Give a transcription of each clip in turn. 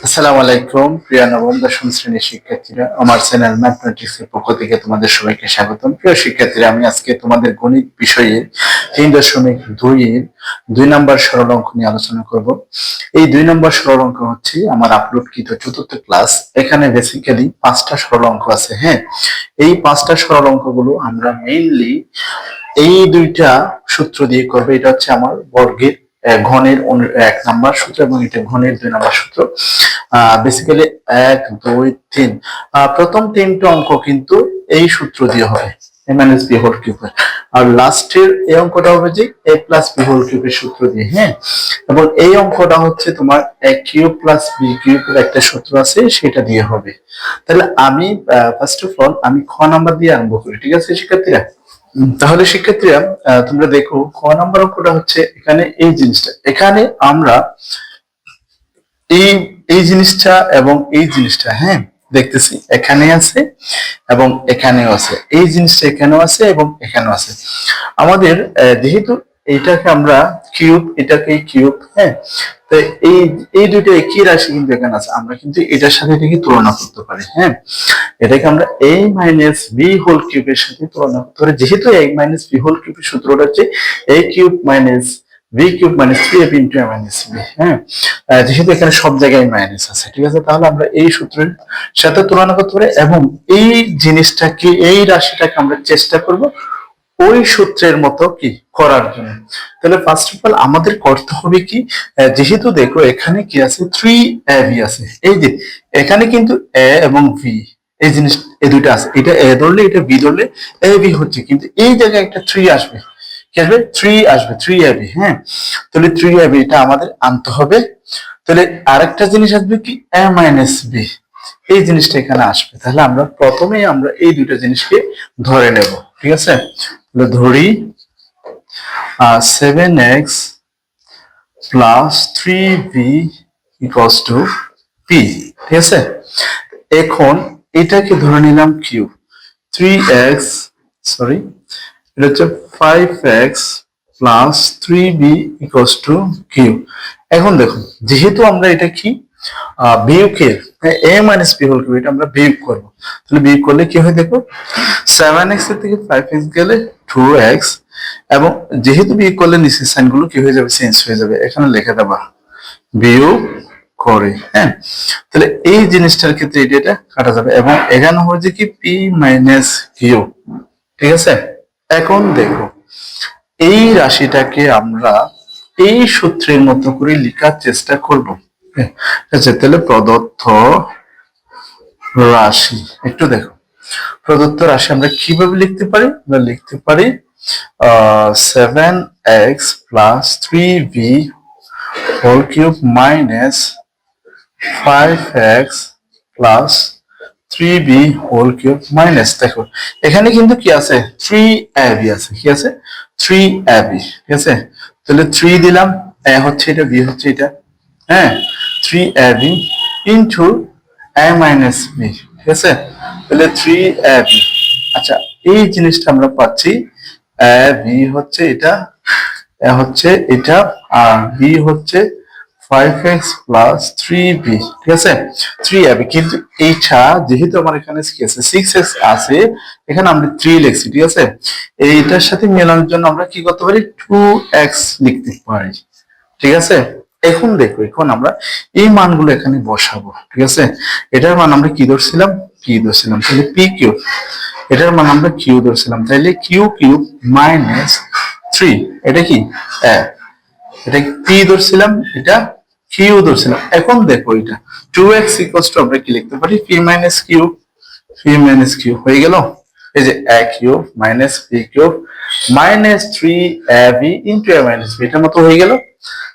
আসসালামু আলাইকুম প্রিয় নবম দশম শ্রেণীর শিক্ষার্থীরা, আমার চ্যানেল ম্যাথমেটিক্স এর পক্ষ থেকে তোমাদের সবাইকে স্বাগতম। প্রিয় শিক্ষার্থীরা, আমি আজকে তোমাদের গণিত বিষয়ে 3.2 এর 2 নম্বর সরল অঙ্ক নিয়ে আলোচনা করব। এই 2 নম্বর সরল অঙ্ক হচ্ছে আমার আপলোডকৃত চতুর্থ ক্লাস। এখানে বেসিক্যালি 5টা সরল অঙ্ক আছে। হ্যাঁ, এই 5টা সরল অঙ্কগুলো আমরা মেইনলি এই দুইটা সূত্র দিয়ে করবে। এটা হচ্ছে আমার বর্গের ঘনের 1 নাম্বার সূত্র এবং এটা ঘনের 2 নাম্বার সূত্র। বেসিক্যালি 1 2 3 প্রথম 3টা অঙ্ক কিন্তু এই সূত্র দিয়ে হবে, a minus b whole cube. আর লাস্টের এই অঙ্কটা হবে যে a প্লাস b হোল কিউবের সূত্র দিয়ে। হ্যাঁ, এবং এই অঙ্কটা হচ্ছে তোমার a কিউব প্লাস b কিউবের একটা সূত্র আছে, সেটা দিয়ে হবে। তাহলে আমি ফার্স্ট অফ অল আমি খ নাম্বার দিয়ে আরম্ভ করি। ঠিক আছে শিক্ষার্থীরা? তাহলে শিক্ষার্থীরা, তোমরা দেখো খ নাম্বার অঙ্কটা হচ্ছে এখানে এই জিনিসটা, এখানে আমরা এই এই জিনিসটা এবং এই জিনিসটা, হ্যাঁ, দেখতেছি এখানে আছে এবং এখানেও আছে, এই জিনিসটা এখানেও আছে এবং এখানেও আছে। আমাদের যেহেতু এইটাকে আমরা কিউব, এটাকে কিউব, হ্যাঁ, তো এই এই দুইটা একই রাশি কিন্তু এখানে আছে, আমরা কিন্তু এটার সাথে এটাকে তুলনা করতে পারি। হ্যাঁ, এটাকে আমরা a মাইনাস বি হোল কিউবের সাথে তুলনা করতে পারি, যেহেতু a মাইনাস বি হোল কিউবের সূত্রটা হচ্ছে a cube minus B cube minus 3ab into a minus B. হ্যাঁ, যেহেতু এখানে সব জায়গায় মাইনাস আছে, ঠিক আছে, তাহলে আমরা এই সূত্রের সাথে তুলনা করতে পারি এবং এই জিনিসটাকে, এই রাশিটাকে আমরা চেষ্টা করব ওই সূত্রের মতো কি করার জন্য। তাহলে ফার্স্ট অফ অল আমাদের করতে হবে কি, যেহেতু দেখো এখানে কি আছে 3ab আছে, এই যে এখানে কিন্তু a এবং v এই জিনিস, এই দুইটা আছে, এটা a ধরলে এটা b ধরলে ab হচ্ছে, কিন্তু এই জায়গায় একটা 3 আসবে, কি আসবে 3 আসবে, 3ab। হ্যাঁ, তাহলে 3ab এটা আমাদের আনতে হবে। তাহলে আরেকটা জিনিস আসবে কি a মাইনাস b, এই জিনিসটা এখানে আসবে। তাহলে আমরা প্রথমেই আমরা এই দুইটা জিনিসকে ধরে নেব। ঠিক আছে, তাহলে ধরি 7x plus 3b equals to p। ঠিক আছে, এখন এটাকে ধরে নিলাম কিউব, 3x, সরি, এটা হচ্ছে 5x plus 3b equals to cube. এখন দেখুন, যেহেতু আমরা এটা কি বিয়োগের a minus b whole cube, এটা আমরা বিয়োগ করবো। তাহলে বিয়োগ করলে কি হয় দেখো, 7x এর থেকে 5x গেলে 2x, এবং যেহেতু বিয়োগ করলে নিচের সাইন গুলো কি হয়ে যাবে, চেঞ্জ হয়ে যাবে। এখানে লিখে দেবা বিয়োগ করে। হ্যাঁ, তাহলে এই জিনিসটার ক্ষেত্রে এটা কাটা যাবে এবং এখানে হচ্ছে কি p মাইনাস কিউ। ঠিক আছে, এখন দেখো এই রাশিটাকে আমরা এই সূত্রের মতো করে লেখার চেষ্টা করব। আচ্ছা, তাহলে প্রদত্ত রাশি, একটু দেখো প্রদত্ত রাশি আমরা কিভাবে লিখতে পারি। আমরা লিখতে পারি 7x plus 3b whole cube minus 5x plus 3b whole cube minus, দেখো এখানে কিন্তু কি আছে 3ab আছে, কি আছে 3ab। ঠিক আছে, তাহলে 3 দিলাম, a হচ্ছে এটা, b হচ্ছে এটা, হ্যাঁ, 3ab into a minus b। ঠিক আছে, তাহলে 3ab। আচ্ছা, এই জিনিসটা আমরা পাচ্ছি, ab হচ্ছে এটা, a হচ্ছে এটা, আর b হচ্ছে 5x প্লাস 3b। ঠিক আছে, 3ab, কিন্তু এইটা যেহেতু আমার এখানে কি আছে 6x আছে, এখানে আমরা 3 লিখছি। ঠিক আছে, এইটার সাথে মেলানোর জন্য আমরা কি করতে পারি, 2x লিখতে পারি। ঠিক আছে, এখন দেখো, এখন আমরা এই মানগুলো এখানে বসাবো। ঠিক আছে, এটার মান আমরা কি ধরছিলাম, p ধরছিলাম, তাহলে p কিউব, এটার মান আমরা q ধরছিলাম, তাহলে q কিউব মাইনাস 3, এটা কি এটা p ধরছিলাম, এটা q ধরছিলাম। এখন দেখো এটা 2x ইকুয়ালস টু আমরা কি লিখতে পারি, p minus q, p minus q হয়ে গেল। এই যে a cube minus p cube minus 3ab into a minus b, এটার মতো হয়ে গেল।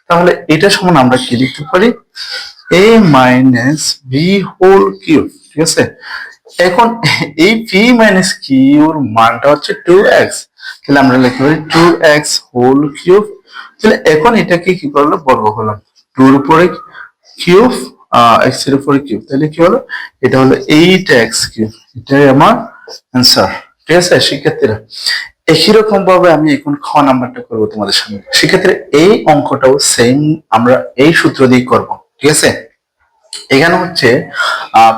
তাহলে এটা সমান আমরা কি লিখতে পারি, a minus b whole cube. ঠিক আছে, এখন এই p মাইনাস q এর মানটা হচ্ছে 2x, তাহলে আমরা লিখতে পারি 2x হোল কিউব। তাহলে এখন এটাকে কি করলো, বর্গ করলাম, 2 এর উপরে কিউব, x এর উপরে কিউব, তাহলে কি হলো, এটা হলো 8x কিউব। এটাই আমার অ্যান্সার। ঠিক আছে শিক্ষার্থীরা, একই রকম ভাবে আমি এখন খ নাম্বারটা করবো তোমাদের সামনে। সেক্ষেত্রে এই অঙ্কটাও সেম আমরা এই সূত্র দিয়ে করব। ঠিক আছে, এখানে হচ্ছে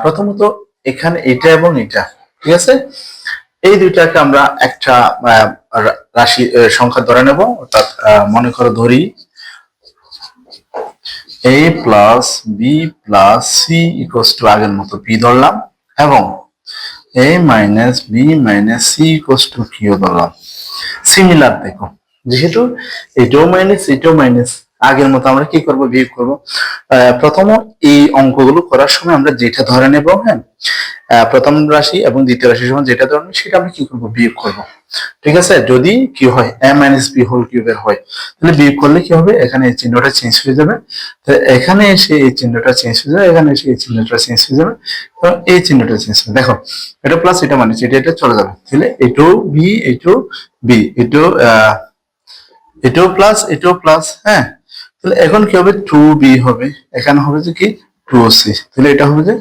প্রথমত এখানে এটা এবং এটা, ঠিক আছে, এই দুইটাকে আমরা একটা রাশি সংখ্যা ধরে নেব। অর্থাৎ মনে করো ধরি a plus B plus C equals to আগের মতো পি ধরলাম, এবং a minus B minus C equals to Q ধরলাম। সিমিলার দেখো, যেহেতু এটাও মাইনাস এটাও মাইনাস, আগের মতো আমরা কি করব, বিয়োগ করব। প্রথম এই অঙ্কগুলো করার সময় আমরা যেটা ধরে নেব, হ্যাঁ, প্রথম রাশি এবং দ্বিতীয় রাশির সময় যেটা ধরে নেব সেটা আমরা কি করব, বিয়োগ করব। ঠিক আছে, যদি কি হয় a মাইনাস বি হোল কিউবের হয়, তাহলে বিয়োগ করলে কি হবে, এখানে এই চিহ্নটা চেঞ্জ হয়ে যাবে, তো এখানে এসে এই চিহ্নটা চেঞ্জ হয়ে যাবে, এখানে এসে এই চিহ্নটা চেঞ্জ হয়ে যাবে, এবং এই চিহ্নটা চেঞ্জ হবে। দেখো, এটা প্লাস এটা মাইনাস, এটা চলে যাবে, তাহলে এটাও বি এটাও বি, এটাও প্লাস এটাও প্লাস, হ্যাঁ। তাহলে এখন কি হবে, টু বি হবে, এখানে হবে যে কি টু সি, তাহলে এটা হবে যে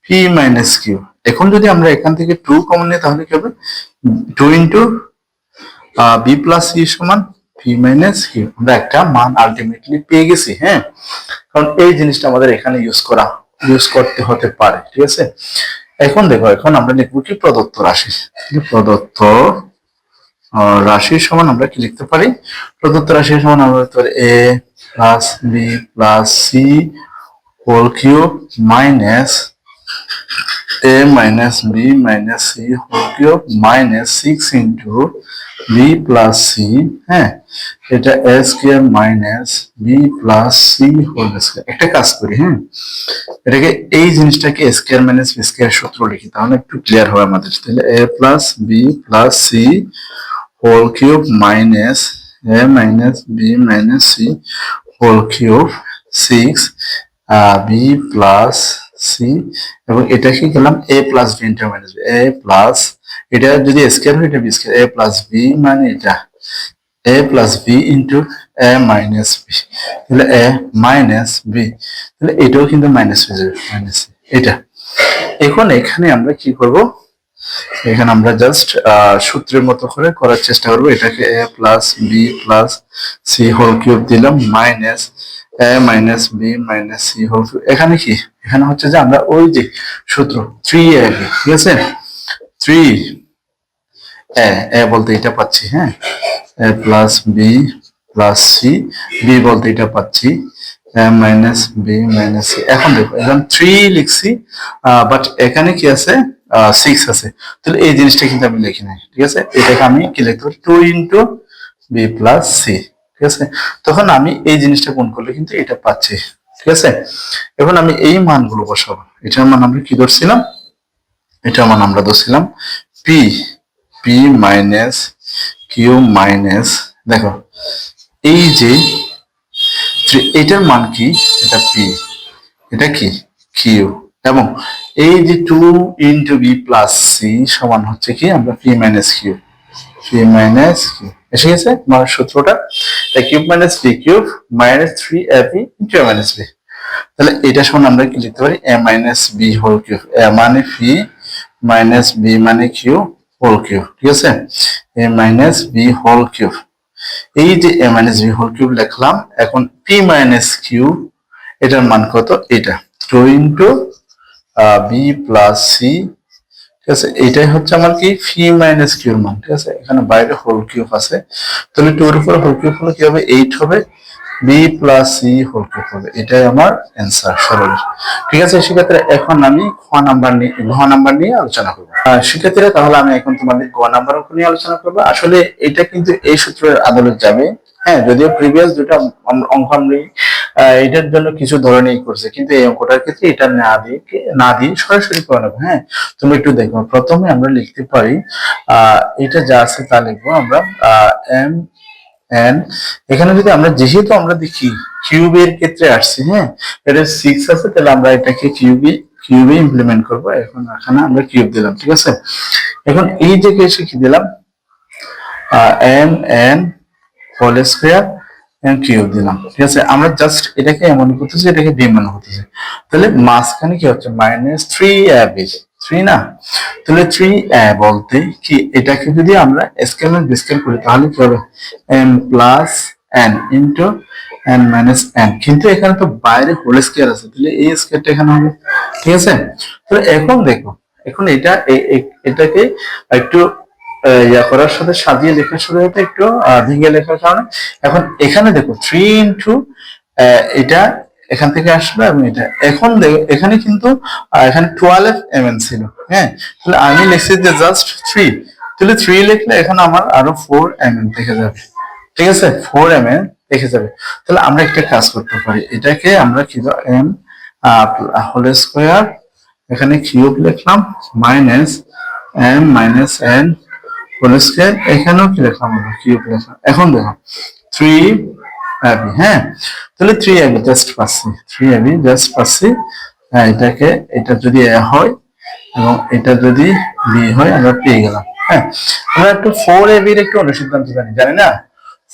পি মাইনাস কিউ। এখন যদি আমরা এখান থেকে টু কমন নিই তাহলে কি হবে, two into B plus C সমান পি মাইনাস কিউ। আমরা একটা মান আলটিমেটলি পেয়ে গেছি, হ্যাঁ, কারণ এই জিনিসটা আমাদের এখানে ইউজ করতে হতে পারে, ঠিক আছে। এখন দেখো, এখন আমরা লিখবো কি, প্রদত্ত রাশি। প্রদত্ত রাশির সমান আমরা কি লিখতে পারি, প্রদত্ত রাশির সমান আমরা লিখতে পারি a plus B plus C whole cube minus a minus b minus c whole cube minus 6 into b plus c, হ্যাঁ, এটা a square minus b plus c whole square। একটা কাজ করি, হ্যাঁ, এটাকে এই জিনিসটাকে a square minus b square সূত্র লিখি, তাহলে একটু ক্লিয়ার হবে আমাদের। তাহলে a plus b plus c whole cube minus a minus b minus c whole cube 6 b plus c, এবং এটা কি গেলাম a plus b into minus b, a plus, এটা যদি স্কয়ার হয় এটা b square, a plus b মানে এটা a plus b into a minus b, তাহলে a মাইনাস b, তাহলে এটাও কিন্তু মাইনাস হয়ে যাবে, মাইনাস এটা। এখন এখানে আমরা কি করব, এখানে আমরা জাস্ট সূত্রের মতো করে করার চেষ্টা করব। এটাকে a plus b plus c whole cube দিলাম minus a minus b minus c whole cube. এখানে কি, এখানে হচ্ছে যে আমরা ওই যে সূত্র 3ab, ঠিক আছে, 3a বলতে এটা পাচ্ছি, হ্যাঁ, a plus b plus c, b বলতে এটা পাচ্ছি a minus b minus c। এখন দেখো, এখন 3 লিখছি, বাট এখানে কি আছে, 6 আছে, তাহলে এই জিনিসটা কিন্তু আমি লিখি নাই, ঠিক আছে। এটাকে আমি কি লিখতে পারি, 2 ইন্টু b প্লাস c, ঠিক আছে। তখন আমি এই জিনিসটা গুণ করলে কিন্তু এটা পাচ্ছি, ঠিক আছে। এখন আমি এই মানগুলো বসাবো। এটার মান আমরা কি ধরছিলাম, এটার মান আমরা ধরছিলাম p, p minus q minus, দেখো এই যে এটার মান কি, এটা পি, এটা কি কিউ, এবং এই যে 2 ইন্টু বি প্লাস সি সমান হচ্ছে কি, আমরা P minus Q, P minus Q এসে গেছে আমার সূত্রটা, তাই cube minus B cube minus 3ab into a minus B. তাহলে এটা সমান আমরা কি লিখতে পারি, a minus B whole cube, a মানে পি মাইনাস বি মানে কিউ হোল কিউব, ঠিক আছে, a minus B whole cube. এই যে a minus B whole cube লিখলাম, এখন পি মাইনাস কিউ এটার মান কত, এটা 2 ইন্টু বি প্লাস সি, ঠিক আছে, এটাই হচ্ছে আমার কি পি মাইনাস কিউর মান, ঠিক আছে। এখানে বাইরে হোল কিউব আছে, তাহলে 2 এর উপর হোল কিউব হলে কি হবে, 8 হবে, B plus C whole cube হবে, এটাই আমার অ্যান্সার সরলের, ঠিক আছে। সেক্ষেত্রে এখন আমি ঘ নাম্বার নিয়ে আলোচনা করবো শিক্ষার্থীরা। তাহলে আমি এখন তোমাদের গ নাম্বার অঙ্ক নিয়ে আলোচনা করবো। আসলে এটা কিন্তু এই সূত্রের আদালত যাবে, হ্যাঁ, যদিও প্রিভিয়াস দুটো অঙ্ক আমি এটার জন্য কিছু ধরনেই করছে, কিন্তু এই অঙ্কটার ক্ষেত্রে এটা না দিয়ে সরাসরি করে নেবো। হ্যাঁ, তুমি একটু দেখো, প্রথমে আমরা লিখতে পারি এটা যা আছে তা লিখবো আমরা এম এন। এখানে যদি আমরা, যেহেতু আমরা দেখি কিউবের ক্ষেত্রে আসছি, হ্যাঁ, এটা 6 আছে, তাহলে আমরা এটাকে কিউবে ইমপ্লিমেন্ট করবো। এখন এখানে আমরা কিউব দিলাম, ঠিক আছে। এখন এই জায়গায় এসে কি দিলাম, M N whole square cube দিলাম, ঠিক আছে। আমরা জাস্ট এটাকে এমন করতেছি, এটাকে বি মনে হতেছে, তাহলে মাঝখানে কি হচ্ছে, মাইনাস 3ab, 3 না, তাহলে 3a বলতে কি, এটাকে যদি আমরা স্কেল এন্ড স্কেল করি তাহলে কি হবে, m plus n into n minus n, কিন্তু এখানে তো বাইরে হোল স্কয়ার আছে, তাহলে এই স্কয়ারটা এখানে হবে। ঠিক আছে, তাহলে এখন দেখো, এখন এটাকে একটু ইয়া করার সাথে সাজিয়ে লেখার সাথে সাথে একটু ভেঙে লেখার কারণে এখন এখানে দেখো 3 ইন্টু এটা এখান থেকে আসলো এবং এটা এখন এখানে কিন্তু এখানে 12 mn ছিল। হ্যাঁ, তাহলে আমি লিখছি যে জাস্ট 3, তাহলে 3 লিখলে এখানে আমার আরো 4 mn থেকে যাবে। ঠিক আছে, 4 mn দেখে যাবে। তাহলে আমরা একটা কাজ করতে পারি, এটাকে আমরা কি m হোল স্কয়ার, এখানে কিউব লিখলাম, minus m minus n whole square, এখানেও কি লিখলাম আমরা কিউব লিখলাম। এখন দেখো 3ab, হ্যাঁ, তাহলে 3ab জাস্ট পাচ্ছি, 3ab জাস্ট পাচ্ছি। হ্যাঁ, এটাকে এটা যদি a হয় এবং এটা যদি b হয় আমরা পেয়ে গেলাম। হ্যাঁ, আমরা একটু 4ab এর একটু অনুসিদ্ধান্ত জানি না,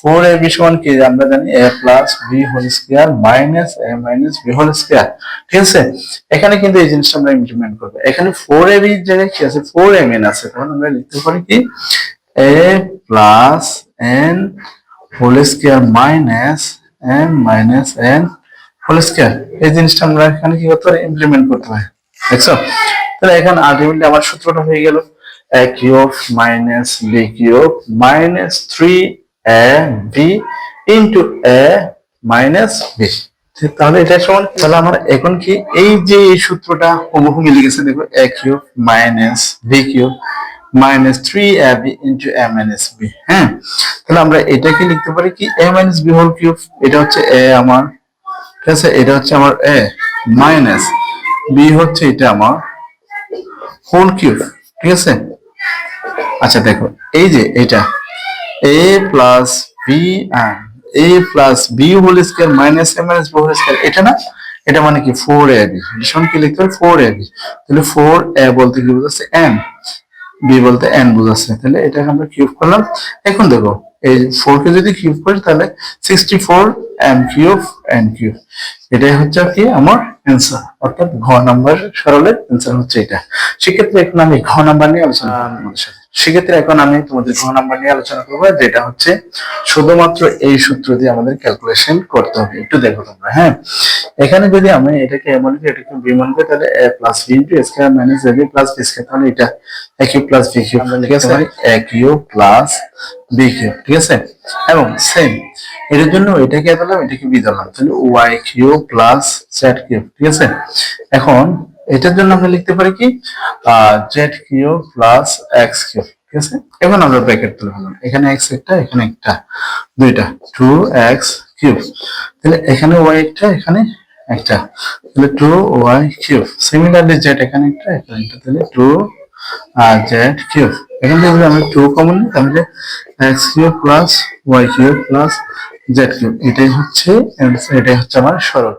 4ab সমান কি আমরা জানি a plus b whole square minus a minus b whole square. ঠিক আছে, এখানে কিন্তু এই জিনিসটা আমরা ইমপ্লিমেন্ট করব। এখানে 4ab এর জায়গায় কি আছে, 4mn আছে, তখন আমরা লিখতে পারি কি a plus n whole square minus m minus n whole square. এই জিনিসটা আমরা এখানে কি করতে পারি, ইমপ্লিমেন্ট করতে পারি। দেখছো, তাহলে এখন আলটিমেটলি আমার সূত্রটা হয়ে গেল a cube minus b cube minus 3ab into a minus b। তাহলে এটা সমান, তাহলে আমার এখন কি এই যে এই সূত্রটা হুবহু মিলে গেছে। দেখো a cube minus b cube minus 3ab into a minus b। হ্যাঁ, তাহলে আমরা এটাকে লিখতে পারি কি a minus b whole cube, এটা হচ্ছে a আমার, ঠিক আছে, এটা হচ্ছে আমার a মাইনাস b হচ্ছে এটা আমার হোল কিউব। ঠিক আছে, আচ্ছা দেখো এই যে এটা a plus b a plus b whole square minus a minus b whole square, এটা না, এটা মানে কি 4ab, ভীষণ কি লিখতে হবে 4ab। তাহলে 4a বলতে কি বোঝাচ্ছে n, b বলতে n বোঝাচ্ছে, তাহলে এটাকে আমরা কিউব করলাম। এখন দেখো এই 4 কে যদি কিউব করি তাহলে 64 m কিউব n কিউব, এটাই হচ্ছে কি আমার অ্যান্সার, অর্থাৎ ঘ নাম্বার সরলের অ্যান্সার হচ্ছে এটা। সেক্ষেত্রে এখন আমি ঘ নাম্বার নিয়ে আলোচনা করব। সেক্ষেত্রে এখন আমি তোমাদের ঘ নাম্বার নিয়ে আলোচনা করবো, যেটা হচ্ছে শুধুমাত্র এই সূত্র দিয়ে আমাদের ক্যালকুলেশন করতে হবে। একটু দেখো তোমরা। হ্যাঁ, এখানে যদি আমি এটাকে এমন কি এটাকে বি মনে করি, তাহলে a plus b into a square minus ab plus b square, তাহলে এটা a cube plus b cube, ঠিক আছে, a cube plus b cube. ঠিক আছে, এবং সেম এর জন্য এটাকে দিলাম, এটাকে b দিলাম, তাহলে y cube plus z cube. ঠিক আছে, এখন এটার জন্য আমরা লিখতে পারি কি z cube plus x cube. ঠিক আছে, এখন আমরা ব্র্যাকেট তুলে ফেললাম, এখানে x একটা, এখানে একটা, দুইটা 2x কিউব, তাহলে এখানে y একটা, এখানে একটা, তাহলে 2y কিউব। সিমিলারলি z এখানে একটা, এখানে একটা, তাহলে 2z কিউব। এখান থেকে যদি আমরা 2 কমন নিই তাহলে x cube plus y cube plus z cube, এটাই হচ্ছে আমার সরল।